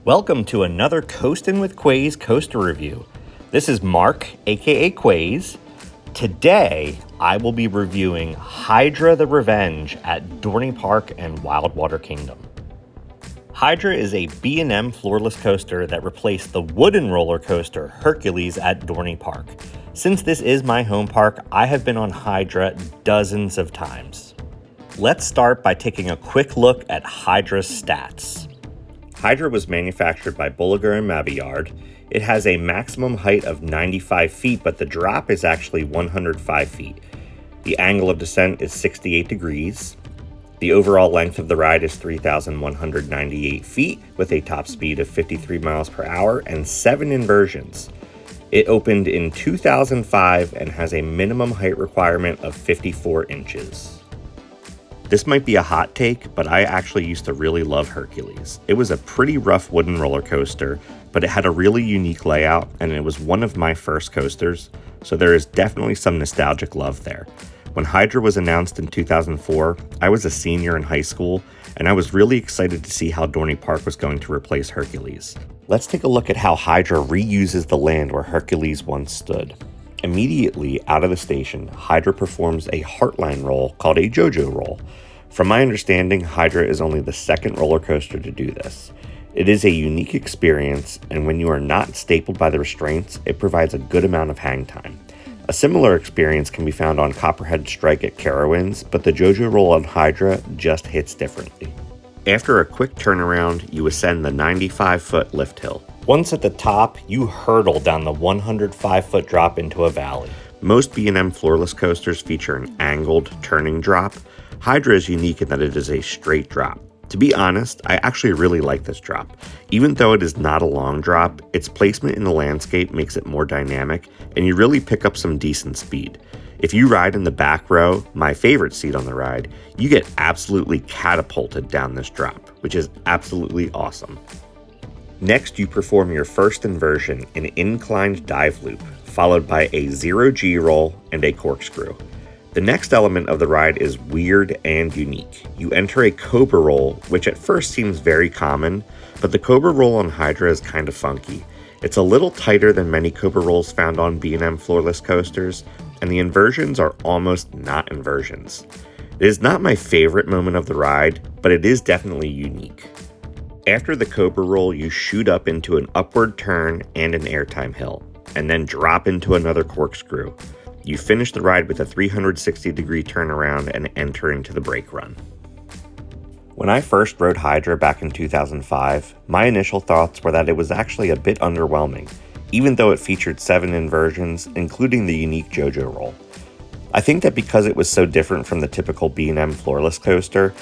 Welcome to another Coastin With Quayz coaster review. This is Mark, aka Quayz. Today, I will be reviewing Hydra The Revenge at Dorney Park and Wildwater Kingdom. Hydra is a B&M floorless coaster that replaced the wooden roller coaster Hercules at Dorney Park. Since this is my home park, I have been on Hydra dozens of times. Let's start by taking a quick look at Hydra's stats. Hydra was manufactured by Bulliger and Mabillard. It has a maximum height of 95 feet, but the drop is actually 105 feet. The angle of descent is 68 degrees. The overall length of the ride is 3,198 feet with a top speed of 53 miles per hour and 7 inversions. It opened in 2005 and has a minimum height requirement of 54 inches. This might be a hot take, but I actually used to really love Hercules. It was a pretty rough wooden roller coaster, but it had a really unique layout and it was one of my first coasters, so there is definitely some nostalgic love there. When Hydra was announced in 2004, I was a senior in high school and I was really excited to see how Dorney Park was going to replace Hercules. Let's take a look at how Hydra reuses the land where Hercules once stood. Immediately out of the station, Hydra performs a Heartline roll called a JoJo roll. From my understanding, Hydra is only the second roller coaster to do this. It is a unique experience, and when you are not stapled by the restraints, it provides a good amount of hang time. A similar experience can be found on Copperhead Strike at Carowinds, but the JoJo roll on Hydra just hits differently. After a quick turnaround, you ascend the 95-foot lift hill. Once at the top, you hurtle down the 105-foot drop into a valley. Most B&M floorless coasters feature an angled turning drop. Hydra is unique in that it is a straight drop. To be honest, I actually really like this drop. Even though it is not a long drop, its placement in the landscape makes it more dynamic, and you really pick up some decent speed. If you ride in the back row, my favorite seat on the ride, you get absolutely catapulted down this drop, which is absolutely awesome. Next, you perform your first inversion, an inclined dive loop, followed by a 0G roll and a corkscrew. The next element of the ride is weird and unique. You enter a Cobra roll, which at first seems very common, but the Cobra roll on Hydra is kind of funky. It's a little tighter than many Cobra rolls found on B&M floorless coasters, and the inversions are almost not inversions. It is not my favorite moment of the ride, but it is definitely unique. After the Cobra roll, you shoot up into an upward turn and an airtime hill, and then drop into another corkscrew. You finish the ride with a 360-degree turnaround and enter into the brake run. When I first rode Hydra back in 2005, my initial thoughts were that it was actually a bit underwhelming, even though it featured 7 inversions, including the unique JoJo roll. I think that because it was so different from the typical B&M floorless coaster,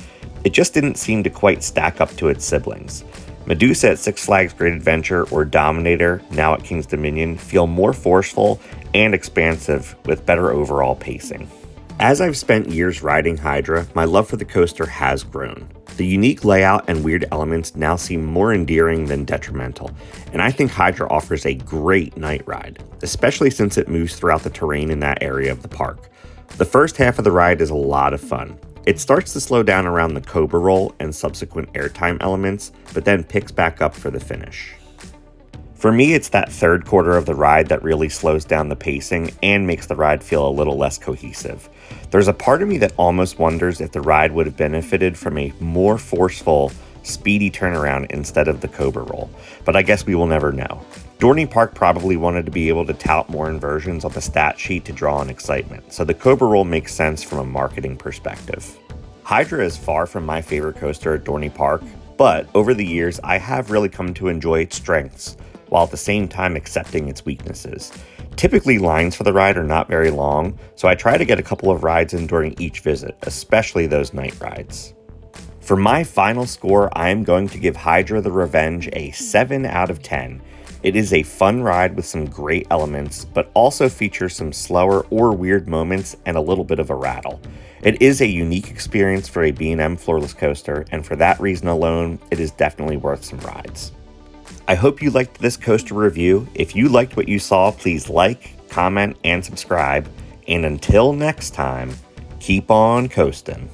it just didn't seem to quite stack up to its siblings. Medusa at Six Flags Great Adventure or Dominator, now at King's Dominion, feel more forceful and expansive with better overall pacing. As I've spent years riding Hydra, my love for the coaster has grown. The unique layout and weird elements now seem more endearing than detrimental, and I think Hydra offers a great night ride, especially since it moves throughout the terrain in that area of the park. The first half of the ride is a lot of fun. It starts to slow down around the Cobra roll and subsequent airtime elements, but then picks back up for the finish. For me, it's that third quarter of the ride that really slows down the pacing and makes the ride feel a little less cohesive. There's a part of me that almost wonders if the ride would have benefited from a more forceful, speedy turnaround instead of the Cobra roll, but I guess we will never know. Dorney Park probably wanted to be able to tout more inversions on the stat sheet to draw in excitement, so the Cobra roll makes sense from a marketing perspective. Hydra is far from my favorite coaster at Dorney Park, but over the years I have really come to enjoy its strengths, while at the same time accepting its weaknesses. Typically, lines for the ride are not very long, so I try to get a couple of rides in during each visit, especially those night rides. For my final score, I am going to give Hydra The Revenge a 7 out of 10. It is a fun ride with some great elements, but also features some slower or weird moments and a little bit of a rattle. It is a unique experience for a B&M floorless coaster, and for that reason alone, it is definitely worth some rides. I hope you liked this coaster review. If you liked what you saw, please like, comment, and subscribe. And until next time, keep on coasting.